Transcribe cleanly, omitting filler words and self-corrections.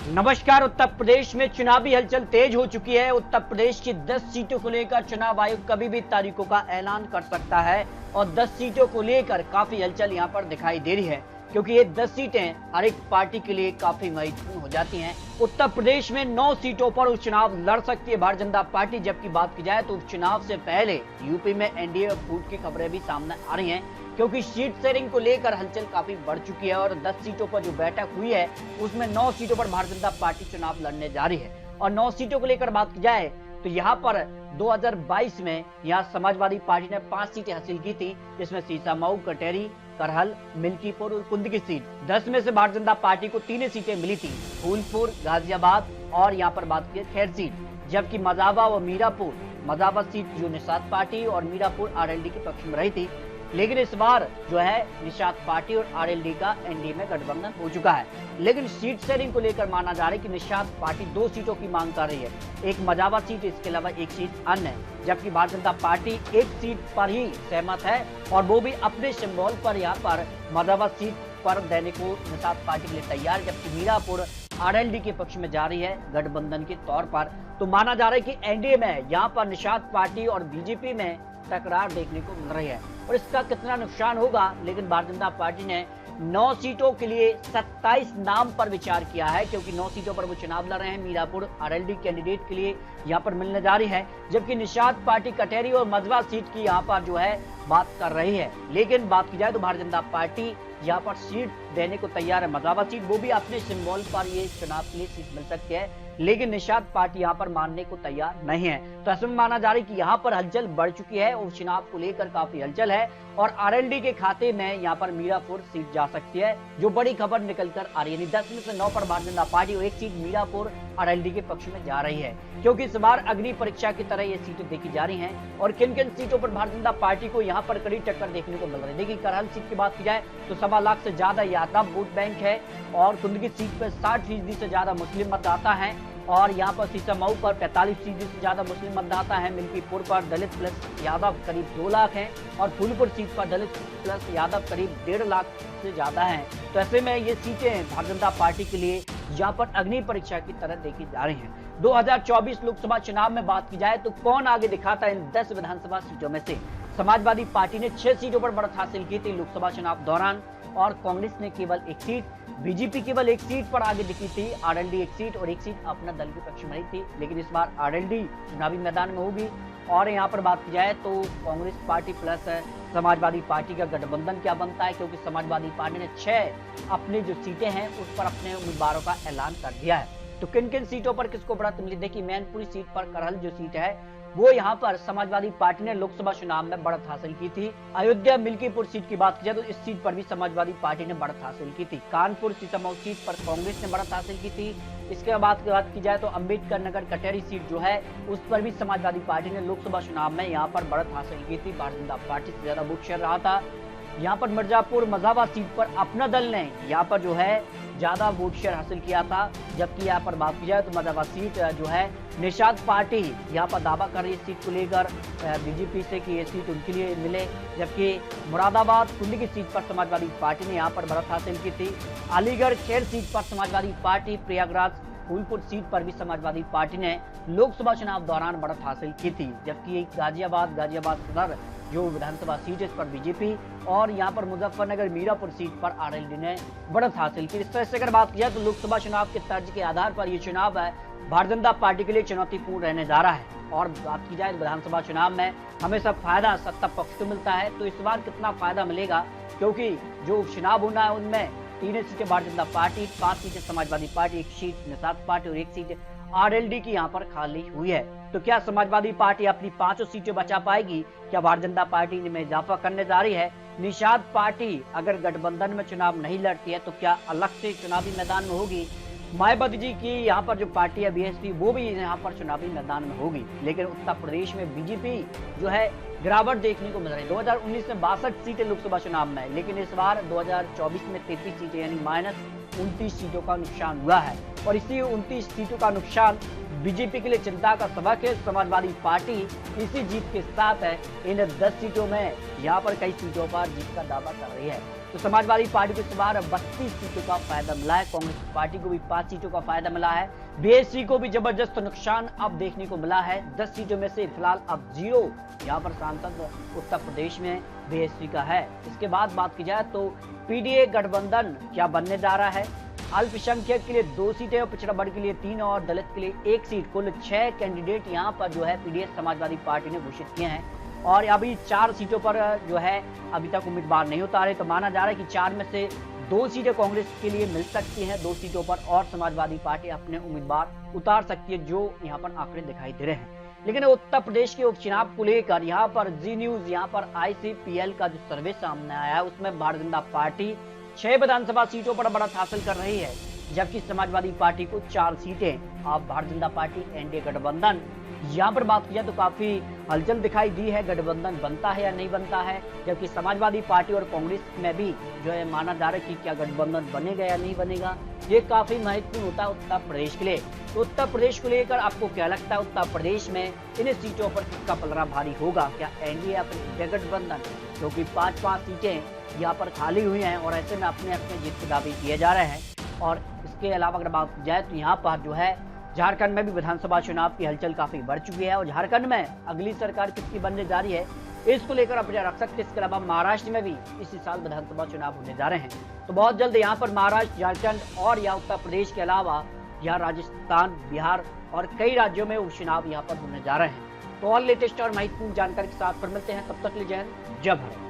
नमस्कार। उत्तर प्रदेश में चुनावी हलचल तेज हो चुकी है। उत्तर प्रदेश की 10 सीटों को लेकर चुनाव आयोग कभी भी तारीखों का ऐलान कर सकता है और 10 सीटों को लेकर काफी हलचल यहां पर दिखाई दे रही है, क्योंकि ये 10 सीटें हर एक पार्टी के लिए काफी महत्वपूर्ण हो जाती हैं। उत्तर प्रदेश में 9 सीटों पर उपचुनाव लड़ सकती है भारतीय जनता पार्टी, जबकि बात की जाए तो उपचुनाव से पहले यूपी में एनडीए और फूट की खबरें भी सामने आ रही हैं, क्योंकि सीट शेयरिंग को लेकर हलचल काफी बढ़ चुकी है और 10 सीटों पर जो बैठक हुई है उसमें 9 सीटों पर भारतीय जनता पार्टी चुनाव लड़ने जा रही है। और 9 सीटों को लेकर बात की जाए तो यहाँ पर 2022 में यहाँ समाजवादी पार्टी ने 5 सीटें हासिल की थी, जिसमें सीसामऊ, कटेरी, करहल, मिल्कीपुर और कुंद की सीट। 10 में से भारतीय जनता पार्टी को 3 सीटें मिली थी, फूलपुर, गाजियाबाद और यहाँ पर बात की खैर सीट, जबकि मजावा व मीरापुर, मजावा सीट जो निषाद पार्टी और मीरापुर आरएलडी के पक्ष में रही थी। लेकिन इस बार जो है निषाद पार्टी और आरएलडी का एनडीए में गठबंधन हो चुका है। लेकिन सीट शेयरिंग को लेकर माना जा रहा है कि निषाद पार्टी 2 सीटों की मांग कर रही है, एक मजावा सीट, इसके अलावा एक सीट अन्य, जबकि भारतीय जनता पार्टी एक सीट पर ही सहमत है और वो भी अपने सिंबल पर यहाँ पर मजावा सीट पर देने को निषाद पार्टी के लिए तैयार, जबकि मीरापुर आरएलडी के पक्ष में जा रही है गठबंधन के तौर पर। तो माना जा रहा है कि एनडीए में यहाँ पर निषाद पार्टी और बीजेपी में टकरार देखने को मिल रही है और इसका कितना नुकसान होगा। लेकिन भारतीय जनता पार्टी ने 9 सीटों के लिए 27 नाम पर विचार किया है, क्योंकि 9 सीटों पर वो चुनाव लड़ रहे हैं। मीरापुर आरएलडी कैंडिडेट के लिए यहाँ पर मिलने जा रही है, जबकि निषाद पार्टी कटेरी और मजवा सीट की यहाँ पर जो है बात कर रही है। लेकिन बात की जाए तो भारतीय जनता पार्टी यहाँ पर सीट देने को तैयार है, मजावा सीट, वो भी अपने सिंबल पर ये चुनाव के लिए सीट मिल सकती है, लेकिन निषाद पार्टी यहाँ पर मानने को तैयार नहीं है। तो ऐसे में माना जा रहा है कि यहाँ पर हलचल बढ़ चुकी है, उपचुनाव को लेकर काफी हलचल है और आरएलडी के खाते में यहाँ पर मीरापुर सीट जा सकती है, जो बड़ी खबर निकल कर आ रही है। 10 में से 9 पर भारतीय जनता पार्टी और एक सीट मीरापुर आरएलडी के पक्ष में जा रही है, क्योंकि इस बार अग्नि परीक्षा की तरह ये सीटें देखी जा रही हैं और किन किन सीटों पर भारतीय जनता पार्टी को यहाँ पर कड़ी टक्कर देखने को मिल रही है। देखिए, करहल सीट की बात की जाए तो 1.25 लाख से ज्यादा यादव वोट बैंक है और कुंद की सीट पर 60% से ज्यादा मुस्लिम मतदाता है और यहाँ पर सीसामऊ पर 45% से ज्यादा मुस्लिम मतदाता है। मिल्कीपुर पर दलित प्लस यादव करीब 2 लाख हैं और फूलपुर सीट पर दलित प्लस यादव करीब 1.5 लाख से ज्यादा हैं। तो ऐसे में ये सीटें भारतीय जनता पार्टी के लिए यहाँ पर अग्नि परीक्षा की तरह देखी जा रही हैं। 2024 लोकसभा चुनाव में बात की जाए तो कौन आगे दिखाता है इन 10 विधानसभा सीटों में से। समाजवादी पार्टी ने 6 सीटों पर बढ़त हासिल की थी लोकसभा चुनाव दौरान और कांग्रेस ने केवल 1 सीट, बीजेपी केवल 1 सीट पर आगे दिखी थी, आरएलडी 1 सीट और 1 सीट अपना दल के पक्ष में रही थी। लेकिन इस बार आरएलडी चुनावी मैदान में होगी और यहाँ पर बात की जाए तो Congress party plus Samajwadi party का गठबंधन क्या बनता है, क्योंकि समाजवादी पार्टी ने 6 अपनी जो सीटें हैं उस पर अपने उम्मीदवारों का ऐलान कर दिया है। तो किन किन सीटों पर किसको बढ़त मिली, देखिए मैनपुरी सीट पर करहल जो सीट है वो यहाँ पर समाजवादी पार्टी ने लोकसभा चुनाव में बढ़त हासिल की थी। अयोध्या मिल्कीपुर सीट की बात की जाए तो इस सीट पर भी समाजवादी पार्टी ने बढ़त हासिल की थी। कानपुर सीसामऊ सीट पर कांग्रेस ने बढ़त हासिल की थी। इसके बाद की बात की जाए तो अंबेडकर नगर कटेरी सीट जो है उस पर भी समाजवादी पार्टी ने लोकसभा चुनाव में यहाँ पर बढ़त हासिल की थी। भारतीय जनता पार्टी से ज्यादा वोट शेयर रहा था। यहाँ पर मिर्जापुर मजावा सीट पर अपना दल ने यहाँ पर जो है ज्यादा वोट शेयर हासिल किया था, जबकि यहाँ पर बात की जाए तो मजावा सीट जो है निषाद पार्टी यहाँ पर दावा कर रही है सीट को लेकर बीजेपी से कि ये सीट उनके लिए मिले, जबकि मुरादाबाद कुंड की सीट पर समाजवादी पार्टी ने यहाँ पर बढ़त हासिल की थी। अलीगढ़ खेर सीट पर समाजवादी पार्टी, प्रयागराज फूलपुर सीट पर भी समाजवादी पार्टी ने लोकसभा चुनाव दौरान बढ़त हासिल की थी, जबकि गाजियाबाद सदर जो विधानसभा सीट है इस पर बीजेपी और यहाँ पर मुजफ्फरनगर मीरापुर सीट पर आरएलडी ने बढ़त हासिल की। इस तरह से अगर बात की जाए तो लोकसभा चुनाव के तर्ज के आधार पर ये चुनाव है भारतीय जनता पार्टी के लिए चुनौतीपूर्ण रहने जा रहा है। और बात की जाए विधानसभा चुनाव में हमेशा फायदा सत्ता पक्ष को मिलता है, तो इस बार कितना फायदा मिलेगा, क्योंकि जो चुनाव होना है उनमें 3 सीटें भारतीय जनता पार्टी, 5 सीटें Samajwadi party, 1 seat Nishad party और 1 सीट आरएलडी की यहाँ पर खाली हुई है। तो क्या समाजवादी पार्टी अपनी 5 सीटें बचा पाएगी? क्या भारतीय जनता पार्टी में इजाफा करने जा रही है? निषाद पार्टी अगर गठबंधन में चुनाव नहीं लड़ती है तो क्या अलग से चुनावी मैदान में होगी? मायावती जी की यहाँ पर जो पार्टी है बीएसपी वो भी यहाँ पर चुनावी मैदान में होगी। लेकिन उत्तर प्रदेश में बीजेपी जो है गिरावट देखने को मिल रही है। 2019 में 62 सीटें लोकसभा चुनाव में, लेकिन इस बार 2024 में 33 सीटें यानी -29 सीटों का नुकसान हुआ है और इसी 29 सीटों का नुकसान बीजेपी के लिए चिंता का सबक है। समाजवादी पार्टी इसी जीत के साथ है इन 10 सीटों में यहाँ पर कई सीटों पर जीत का दावा कर रही है। तो समाजवादी पार्टी को इस बार 32 सीटों का फायदा मिला है। कांग्रेस पार्टी को भी 5 सीटों का फायदा मिला है। बीएसपी को भी जबरदस्त नुकसान अब देखने को मिला है। 10 सीटों में से फिलहाल अब 0 यहाँ पर सांसद उत्तर प्रदेश में बीएसपी का है। इसके बाद बात की जाए तो पीडीए गठबंधन क्या बनने जा रहा है। अल्पसंख्यक के लिए 2 सीटें और पिछड़ा वर्ग के लिए 3 और दलित के लिए 1 सीट, कुल 6 कैंडिडेट यहाँ पर जो है पीडीएस समाजवादी पार्टी ने घोषित किए हैं। और अभी 4 सीटों पर जो है अभी तक उम्मीदवार नहीं उतारे। तो माना जा रहा है कि 4 में से 2 सीटें कांग्रेस के लिए मिल सकती हैं, 2 सीटों पर और समाजवादी पार्टी अपने उम्मीदवार उतार सकती है, जो यहाँ पर आंकड़े दिखाई दे रहे हैं। लेकिन उत्तर प्रदेश के उपचुनाव को लेकर यहाँ पर जी न्यूज यहाँ पर ICPL का जो सर्वे सामने आया है उसमें भारतीय जनता पार्टी 6 विधानसभा सीटों पर बढ़त हासिल कर रही है, जबकि समाजवादी पार्टी को 4 सीटें। अब भारतीय जनता पार्टी एनडीए गठबंधन यहाँ पर बात की जाए तो काफी हलचल दिखाई दी है। गठबंधन बनता है या नहीं बनता है, जबकि समाजवादी पार्टी और कांग्रेस में भी जो है माना जा रहा है कि क्या गठबंधन बनेगा या नहीं बनेगा। ये काफी महत्वपूर्ण होता है उत्तर प्रदेश के लिए। तो उत्तर प्रदेश को लेकर आपको क्या लगता है, उत्तर प्रदेश में इन सीटों पर किसका पलड़ा भारी होगा? क्या एनडीए या फिर गठबंधन, क्योंकि 5-5 सीटें यहाँ पर खाली हुई हैं और ऐसे में अपने अपने जीत के दावे किए जा रहे हैं। और इसके अलावा अगर बात की जाए तो यहाँ पर जो है झारखंड में भी विधानसभा चुनाव की हलचल काफी बढ़ चुकी है और झारखंड में अगली सरकार किसकी बनने जा रही है इसको लेकर अपने रख सकते। इसके अलावा महाराष्ट्र में भी इसी साल विधानसभा चुनाव होने जा रहे हैं। तो बहुत जल्द यहाँ पर महाराष्ट्र, झारखंड और यहाँ उत्तर प्रदेश के अलावा यहाँ राजस्थान, बिहार और कई राज्यों में उपचुनाव यहाँ पर होने जा रहे हैं। तो और लेटेस्ट और महत्वपूर्ण जानकारी के साथ फिर मिलते हैं, तब तक के लिए जय हिंद, जय भारत।